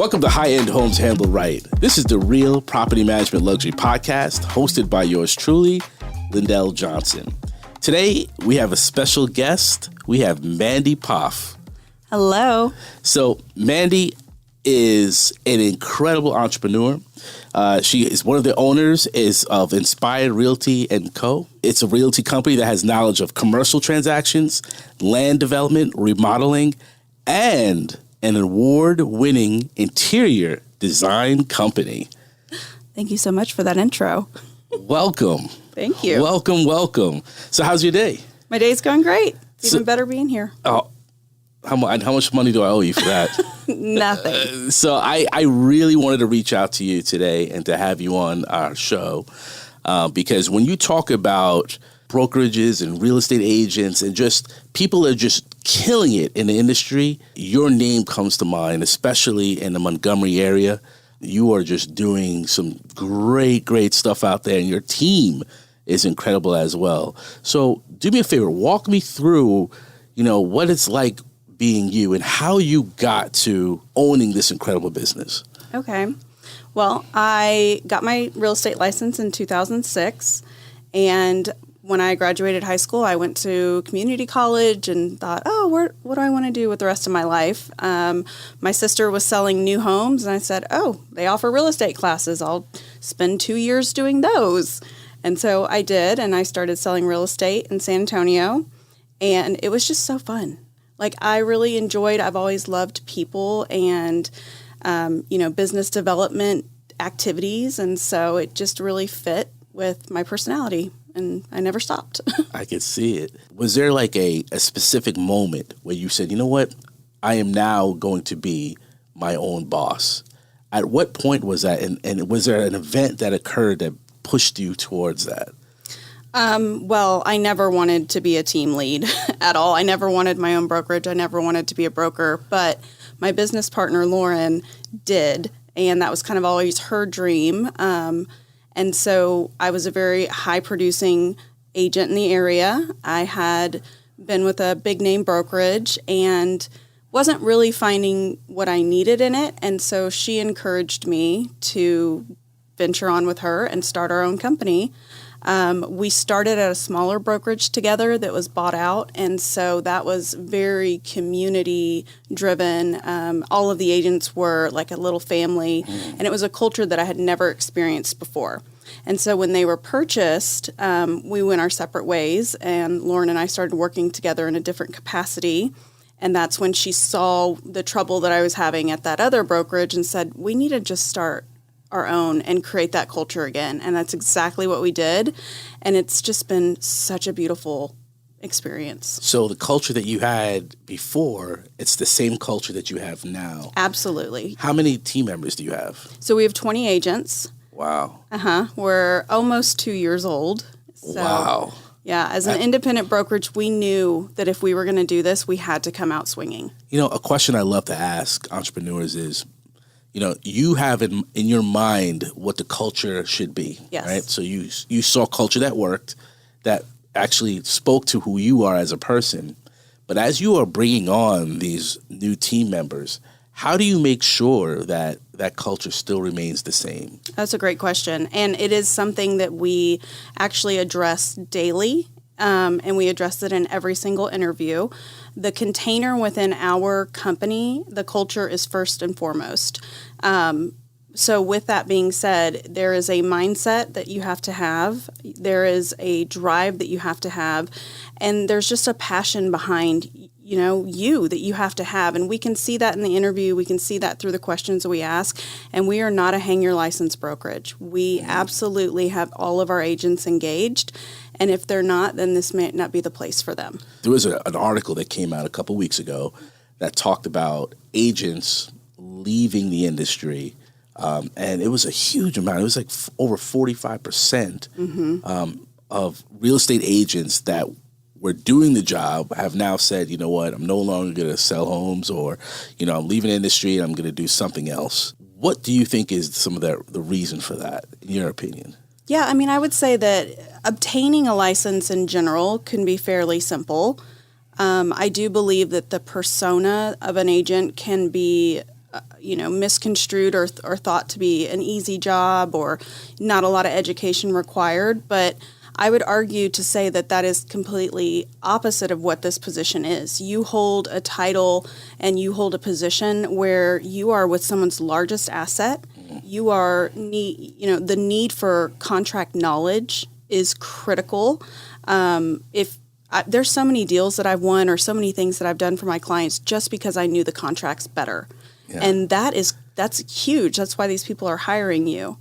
Welcome to High End Homes Handled Right. This is the Real Property Management Luxury Podcast, hosted by yours truly, Lindell Johnson. Today, we have a special guest. We have Mandy Poff. Hello. So, Mandy is an incredible entrepreneur. She is one of the owners of Inspired Realty and Co. It's a realty company that has knowledge of commercial transactions, land development, remodeling, and an award-winning interior design company. Thank you so much for that intro. Welcome. Thank you. Welcome. So how's your day? My day's going great. It's even better being here. Oh, how much money do I owe you for that? Nothing. So I really wanted to reach out to you today and to have you on our show because when you talk about brokerages and real estate agents and just people are just killing it in the industry, your name comes to mind, especially in the Montgomery area. You are just doing some great stuff out there, and your team is incredible as well. So do me a favor, walk me through, what it's like being you and how you got to owning this incredible business. Okay. Well, I got my real estate license in 2006, and when I graduated high school, I went to community college and thought, what do I want to do with the rest of my life? My sister was selling new homes, and I said, they offer real estate classes. I'll spend 2 years doing those. And so I did, and I started selling real estate in San Antonio, and it was just so fun. Like, I really enjoyed, I've always loved people and, business development activities, and so it just really fit with my personality. And I never stopped. I could see it. Was there like a specific moment where you said, you know what, I am now going to be my own boss? At what point was that? And was there an event that occurred that pushed you towards that? Well, I never wanted to be a team lead at all. I never wanted my own brokerage. I never wanted to be a broker. But my business partner, Lauren, did. And that was kind of always her dream. And so I was a very high-producing agent in the area. I had been with a big-name brokerage and wasn't really finding what I needed in it. And so she encouraged me to venture on with her and start our own company. We started at a smaller brokerage together that was bought out, and so that was very community-driven. All of the agents were like a little family, and it was a culture that I had never experienced before. And so when they were purchased, we went our separate ways, and Lauren and I started working together in a different capacity. And that's when she saw the trouble that I was having at that other brokerage and said, we need to just start our own and create that culture again. And that's exactly what we did. And it's just been such a beautiful experience. So the culture that you had before, it's the same culture that you have now. Absolutely. How many team members do you have? So we have 20 agents. Wow. We're almost 2 years old. So, wow. Yeah. As an independent brokerage, we knew that if we were going to do this, we had to come out swinging. A question I love to ask entrepreneurs is, you have in your mind what the culture should be, yes. Right? So you saw culture that worked, that actually spoke to who you are as a person. But as you are bringing on these new team members, how do you make sure that that culture still remains the same? That's a great question. And it is something that we actually address daily. And we address it in every single interview. The container within our company, the culture is first and foremost. So with that being said, there is a mindset that you have to have. There is a drive that you have to have. And there's just a passion behind, you that you have to have. And we can see that in the interview. We can see that through the questions that we ask. And we are not a hang your license brokerage. We absolutely have all of our agents engaged. And if they're not, then this may not be the place for them. There was an article that came out a couple weeks ago that talked about agents leaving the industry. And it was a huge amount. It was like over 45% of real estate agents that were doing the job have now said, you know what, I'm no longer going to sell homes, or, I'm leaving the industry and I'm going to do something else. What do you think is some of the reason for that, in your opinion? Yeah, I would say that obtaining a license in general can be fairly simple. I do believe that the persona of an agent can be misconstrued or thought to be an easy job or not a lot of education required. But I would argue to say that that is completely opposite of what this position is. You hold a title and you hold a position where you are with someone's largest asset. You are the need for contract knowledge is critical. There's so many deals that I've won or so many things that I've done for my clients just because I knew the contracts better. Yeah. And that's huge. That's why these people are hiring you.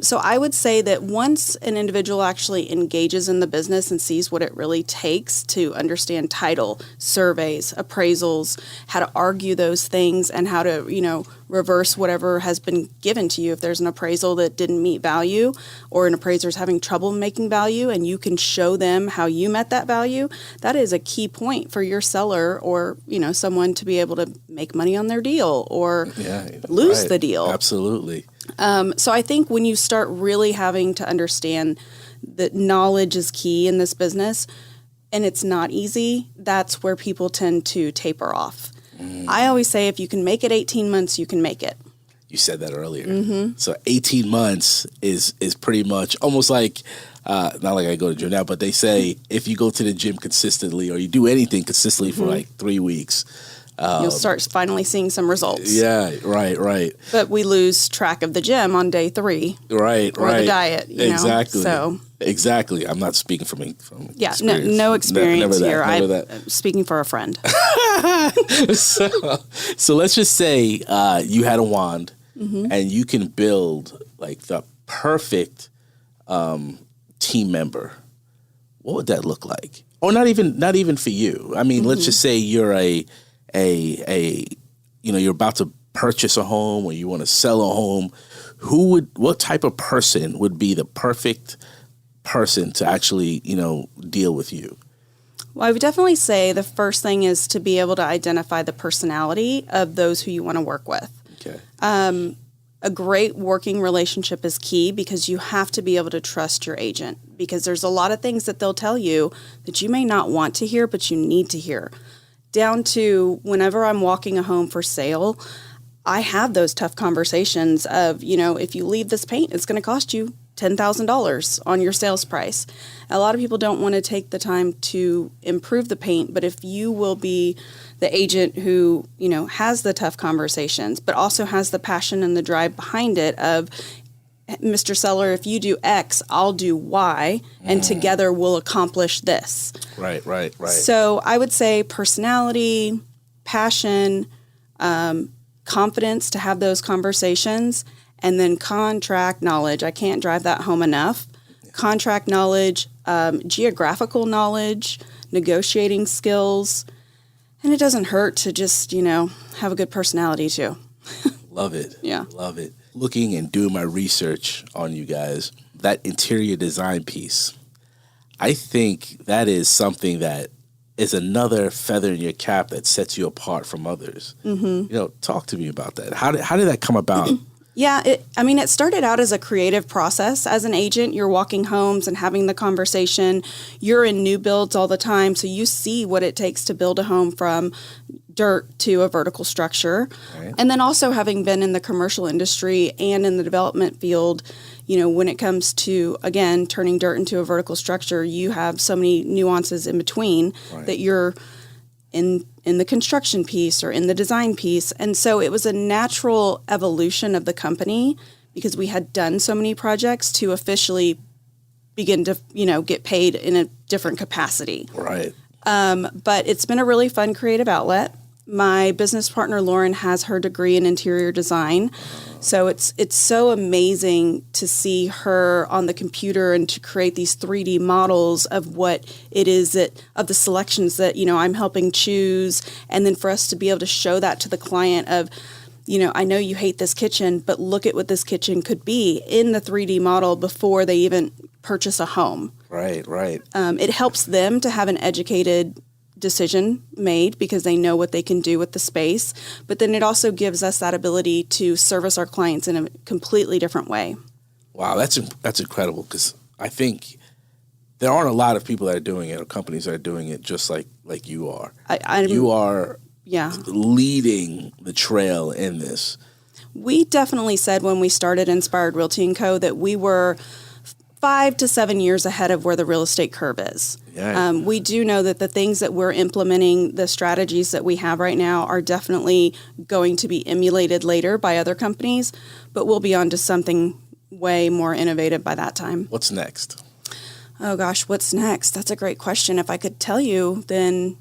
So I would say that once an individual actually engages in the business and sees what it really takes to understand title, surveys, appraisals, how to argue those things, and how to, reverse whatever has been given to you. If there's an appraisal that didn't meet value or an appraiser's having trouble making value and you can show them how you met that value, that is a key point for your seller or, someone to be able to make money on their deal or lose the deal. Absolutely. So I think when you start really having to understand that knowledge is key in this business and it's not easy, that's where people tend to taper off. I always say if you can make it 18 months, you can make it. You said that earlier. Mm-hmm. So 18 months is pretty much almost like, not like I go to gym now, but they say if you go to the gym consistently or you do anything consistently for like 3 weeks, you'll start finally seeing some results. Yeah, right. But we lose track of the gym on day 3. Right. Or the diet, Exactly. So exactly. I'm not speaking from experience. No experience never here. I'm speaking for a friend. So let's just say you had a wand and you can build like the perfect team member. What would that look like? Or not even for you. I mean, let's just say you're you're about to purchase a home or you want to sell a home. What type of person would be the perfect person to actually, deal with you? Well, I would definitely say the first thing is to be able to identify the personality of those who you want to work with. Okay. A great working relationship is key because you have to be able to trust your agent because there's a lot of things that they'll tell you that you may not want to hear, but you need to hear. Down to whenever I'm walking a home for sale, I have those tough conversations of, if you leave this paint, it's going to cost you $10,000 on your sales price. A lot of people don't want to take the time to improve the paint, but if you will be the agent who, has the tough conversations, but also has the passion and the drive behind it of, Mr. Seller, if you do X, I'll do Y, and together we'll accomplish this. Right. So I would say personality, passion, confidence to have those conversations, and then contract knowledge. I can't drive that home enough. Contract knowledge, geographical knowledge, negotiating skills, and it doesn't hurt to just, have a good personality too. Love it. Yeah. Love it. Looking and doing my research on you guys, that interior design piece, I think that is something that is another feather in your cap that sets you apart from others. Mm-hmm. Talk to me about that. How did that come about? Yeah, it started out as a creative process. As an agent, you're walking homes and having the conversation. You're in new builds all the time, so you see what it takes to build a home from dirt to a vertical structure. Right. And then also having been in the commercial industry and in the development field, when it comes to, again, turning dirt into a vertical structure, you have so many nuances in between that you're in the construction piece or in the design piece. And so it was a natural evolution of the company because we had done so many projects to officially begin to, get paid in a different capacity. Right. But it's been a really fun creative outlet. My business partner, Lauren, has her degree in interior design. So it's so amazing to see her on the computer and to create these 3D models of what it is of the selections that, I'm helping choose. And then for us to be able to show that to the client of, I know you hate this kitchen, but look at what this kitchen could be in the 3D model before they even purchase a home. Right. It helps them to have an educated decision made because they know what they can do with the space. But then it also gives us that ability to service our clients in a completely different way. Wow, that's incredible because I think there aren't a lot of people that are doing it or companies that are doing it just like you are. You are leading the trail in this. We definitely said when we started Inspired Realty and Co. that we were 5 to 7 years ahead of where the real estate curve is. Yeah. We do know that the things that we're implementing, the strategies that we have right now are definitely going to be emulated later by other companies, but we'll be on to something way more innovative by that time. What's next? Oh gosh, what's next? That's a great question. If I could tell you, then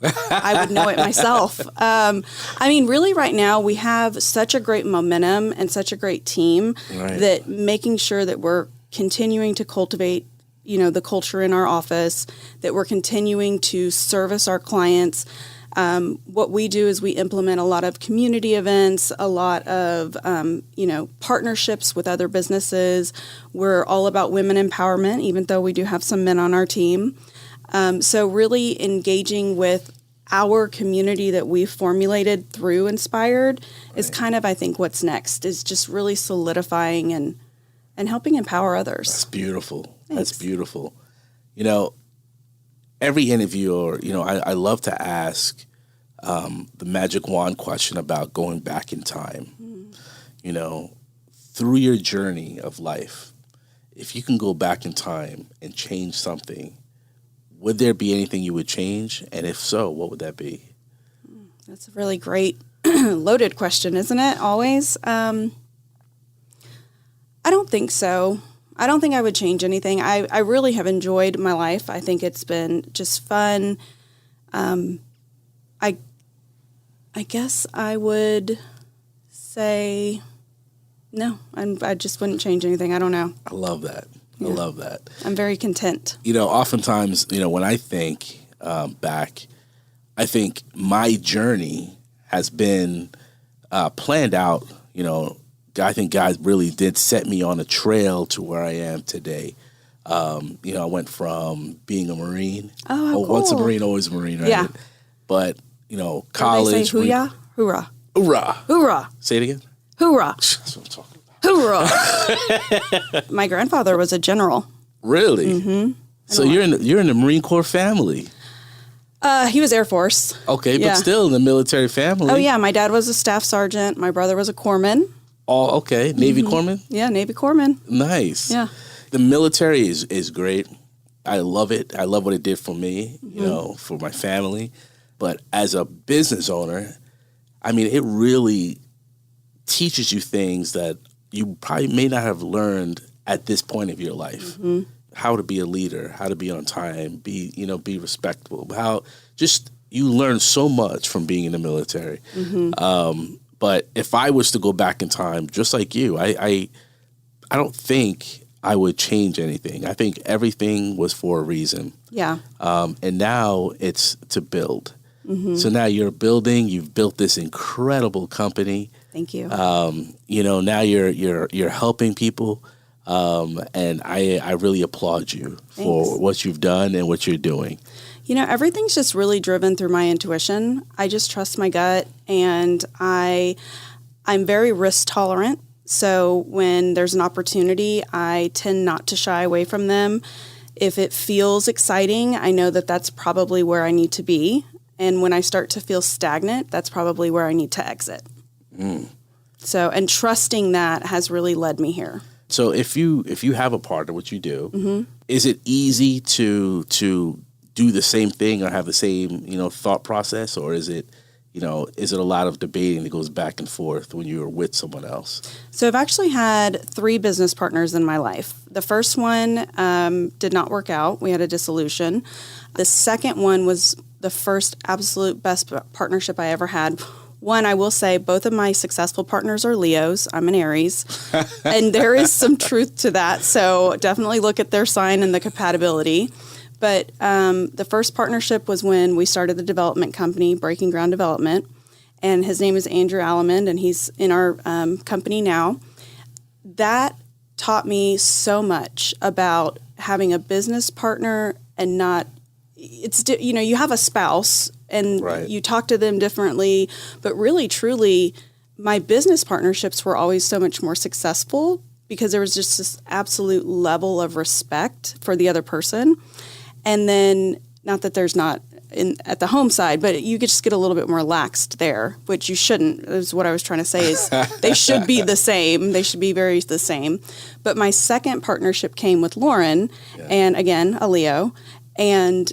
I would know it myself. Really right now we have such a great momentum and such a great team that making sure that we're continuing to cultivate, the culture in our office, that we're continuing to service our clients. What we do is we implement a lot of community events, a lot of, partnerships with other businesses. We're all about women empowerment, even though we do have some men on our team. So really engaging with our community that we've formulated through Inspired is kind of, I think, what's next, is just really solidifying and helping empower others. That's beautiful. Thanks. That's beautiful. Every interviewer, I love to ask the magic wand question about going back in time. Through your journey of life, if you can go back in time and change something, would there be anything you would change? And if so, what would that be? That's a really great loaded question, isn't it? Always. I don't think so. I don't think I would change anything. I really have enjoyed my life. I think it's been just fun. I guess I would say no. I just wouldn't change anything. I don't know. I love that. I love that. I'm very content. Oftentimes, when I think back, I think my journey has been planned out. I think God really did set me on a trail to where I am today. I went from being a Marine. Oh, cool. Once a Marine, always a Marine, right? Yeah. But, college. They say hoo-yah? Hoorah. Hoorah. Hoorah. Say it again. Hoorah. That's what I'm talking about. Hoorah. My grandfather was a general. Really? Mm-hmm. So you're in the Marine Corps family. He was Air Force. Okay, but still in the military family. Oh, yeah. My dad was a staff sergeant. My brother was a corpsman. Oh, okay. Navy corpsman? Yeah, Navy corpsman. Nice. Yeah. The military is great. I love it. I love what it did for me, for my family. But as a business owner, it really teaches you things that you probably may not have learned at this point of your life. Mm-hmm. How to be a leader, how to be on time, be respectable. How just you learn so much from being in the military. Mm-hmm. But if I was to go back in time, just like you, I don't think I would change anything. I think everything was for a reason. Yeah. And now it's to build. Mm-hmm. So now you're building. You've built this incredible company. Thank you. Now you're helping people, and I really applaud you for what you've done and what you're doing. Everything's just really driven through my intuition. I just trust my gut, and I'm very risk tolerant. So when there's an opportunity, I tend not to shy away from them. If it feels exciting, I know that that's probably where I need to be. And when I start to feel stagnant, that's probably where I need to exit. Mm. So, and trusting that has really led me here. So if you have a partner, which you do, mm-hmm. is it easy to do the same thing or have the same, thought process, or is it a lot of debating that goes back and forth when you're with someone else? So I've actually had 3 business partners in my life. The first one did not work out. We had a dissolution. The second one was the first absolute best partnership I ever had. One, I will say both of my successful partners are Leos. I'm an Aries. And there is some truth to that. So definitely look at their sign and the compatibility. But the first partnership was when we started the development company, Breaking Ground Development. And his name is Andrew Allemond, and he's in our company now. That taught me so much about having a business partner and not, you have a spouse and you talk to them differently, but really, truly, my business partnerships were always so much more successful because there was just this absolute level of respect for the other person. And then, not that there's not at the home side, but you could just get a little bit more laxed there, which you shouldn't, is what I was trying to say, is they should be the same. They should be very the same. But my second partnership came with Lauren, and again, a Leo. And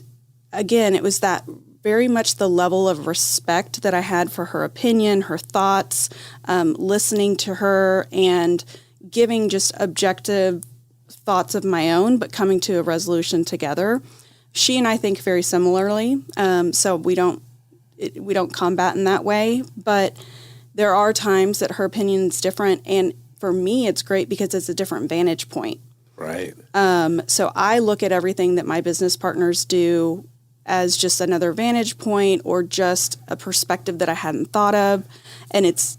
again, it was that very much the level of respect that I had for her opinion, her thoughts, listening to her and giving just objective thoughts of my own, but coming to a resolution together. She and I think very similarly, so we don't combat in that way. But there are times that her opinion is different, and for me, it's great because it's a different vantage point. Right. So I look at everything that my business partners do as just another vantage point or just a perspective that I hadn't thought of, and it's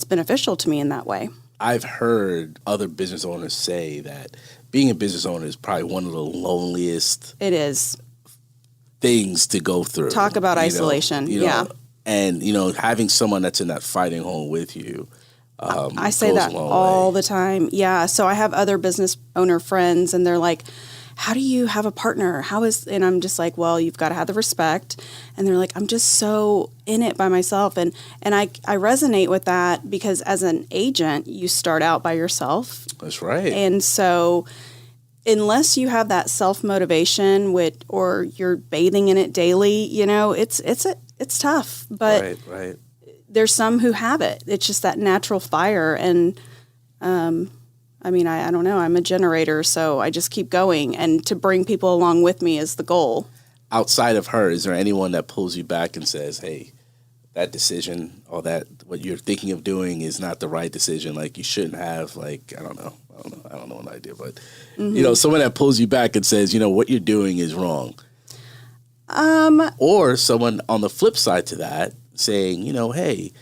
beneficial to me in that way. I've heard other business owners say that being a business owner is probably one of the loneliest It is. things to go through. Talk about isolation. Yeah. And, having someone that's in that fighting hole with you. I say that all the time. Yeah. So I have other business owner friends and they're like, how do you have a partner? And I'm just like, well, you've got to have the respect. And they're like, I'm just so in it by myself. And I resonate with that because as an agent, you start out by yourself. That's right. And so unless you have that self-motivation or you're bathing in it daily, it's tough. But right. There's some who have it. It's just that natural fire. And I don't know. I'm a generator, so I just keep going. And to bring people along with me is the goal. Outside of her, is there anyone that pulls you back and says, hey, that decision or that what you're thinking of doing is not the right decision? Like, you shouldn't have, I don't know an idea. But, someone that pulls you back and says, what you're doing is wrong. Or someone on the flip side to that saying, hey,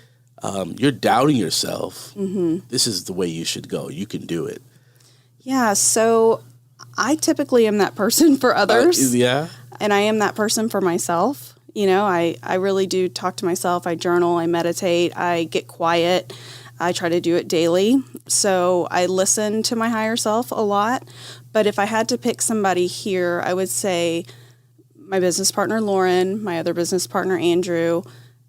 you're doubting yourself. Mm-hmm. This is the way you should go. You can do it. Yeah. So I typically am that person for others. Yeah. And I am that person for myself. I really do talk to myself. I journal, I meditate, I get quiet. I try to do it daily. So I listen to my higher self a lot. But if I had to pick somebody here, I would say my business partner, Lauren, my other business partner, Andrew.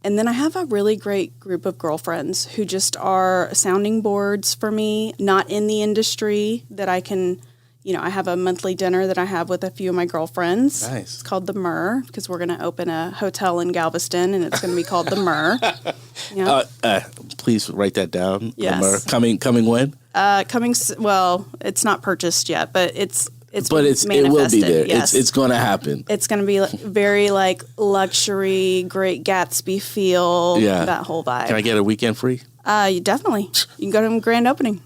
And then I have a really great group of girlfriends who just are sounding boards for me, not in the industry that I can, I have a monthly dinner that I have with a few of my girlfriends. Nice. It's called the Myrrh because we're going to open a hotel in Galveston and it's going to be called the Myrrh. Yeah. Please write that down. Yes. The Myrrh. Coming when? Well, it's not purchased yet, but it's it will be there. Yes. It's going to happen. It's going to be very luxury, Great Gatsby feel, that whole vibe. Can I get a weekend free? You definitely. You can go to a grand opening.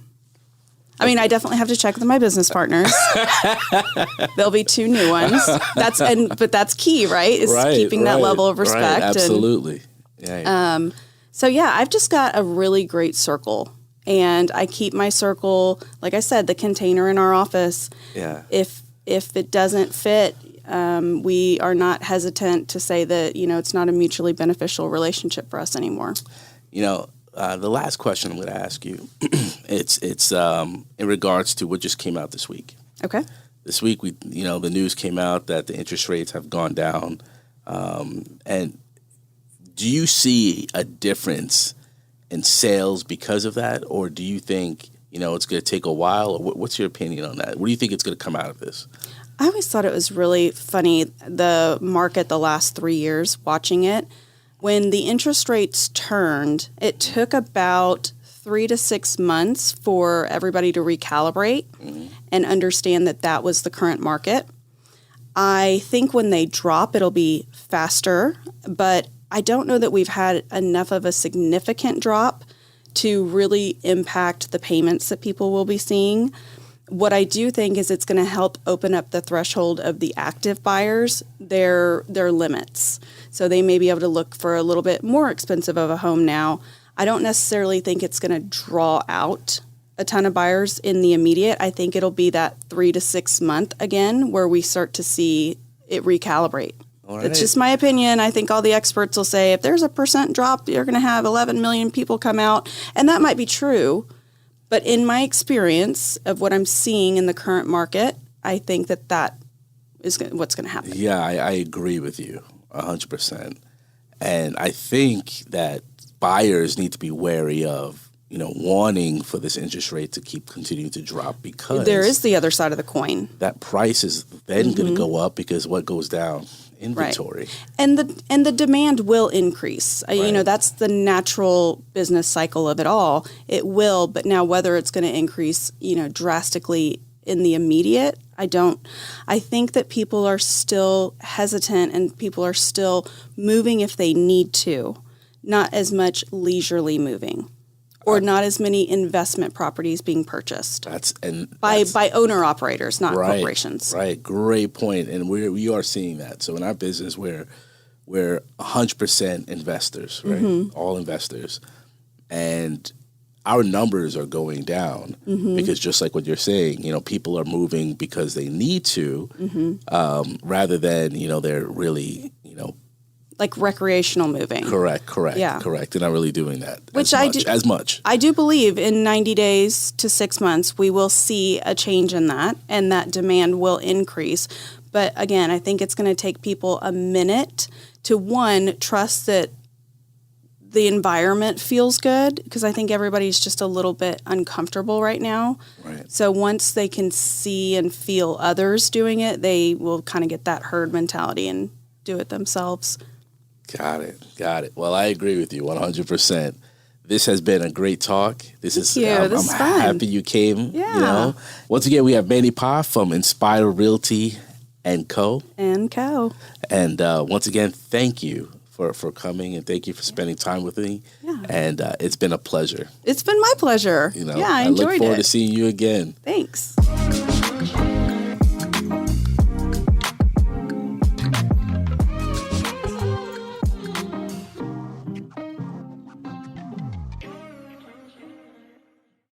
I definitely have to check with my business partners. There'll be 2 new ones. But that's key, right? Is keeping that level of respect. Right, absolutely. So I've just got a really great circle. And I keep my circle, like I said, the container in our office. Yeah. If it doesn't fit, we are not hesitant to say that, it's not a mutually beneficial relationship for us anymore. The last question I'm going to ask you, it's in regards to what just came out this week. Okay. This week, the news came out that the interest rates have gone down. And do you see a difference in sales because of that? Or do you think, it's going to take a while? Or what's your opinion on that? What do you think is going to come out of this? I always thought it was really funny, the market the last 3 years, watching it. When the interest rates turned, it took about 3 to 6 months for everybody to recalibrate and understand that was the current market. I think when they drop, it'll be faster, but I don't know that we've had enough of a significant drop to really impact the payments that people will be seeing. What I do think is it's going to help open up the threshold of the active buyers, their limits. So they may be able to look for a little bit more expensive of a home now. I don't necessarily think it's going to draw out a ton of buyers in the immediate. I think it'll be that 3 to 6 month again where we start to see it recalibrate. Right. It's just my opinion. I think all the experts will say if there's a % drop, you're going to have 11 million people come out. And that might be true. But in my experience of what I'm seeing in the current market, I think that is what's going to happen. Yeah, I agree with you. 100%. And I think that buyers need to be wary of, wanting for this interest rate to keep continuing to drop, because there is the other side of the coin. That price is then going to go up, because what goes down? Inventory. Right. And the demand will increase. Right. That's the natural business cycle of it all. It will, but now whether it's going to increase, drastically in the immediate, I think that people are still hesitant, and people are still moving if they need to, not as much leisurely moving. Or not as many investment properties being purchased by owner operators, not corporations. Right, great point. And we are seeing that. So in our business, we're 100% investors, right? All investors, and our numbers are going down because, just like what you're saying, people are moving because they need to, rather than they're really like recreational moving. Correct. Yeah. Correct. They're not really doing that as much. I do believe in 90 days to 6 months, we will see a change in that, and that demand will increase. But again, I think it's going to take people a minute to, one, trust that the environment feels good, because I think everybody's just a little bit uncomfortable right now. Right. So once they can see and feel others doing it, they will kind of get that herd mentality and do it themselves. Got it. Well, I agree with you 100%. This has been a great talk. This is fun. I'm happy you came. Yeah. Once again, we have Mandy Poff from Inspired Realty and Co. And once again, thank you for coming, and thank you for spending time with me. Yeah. And it's been a pleasure. It's been my pleasure. I enjoyed it. I look forward to seeing you again. Thanks.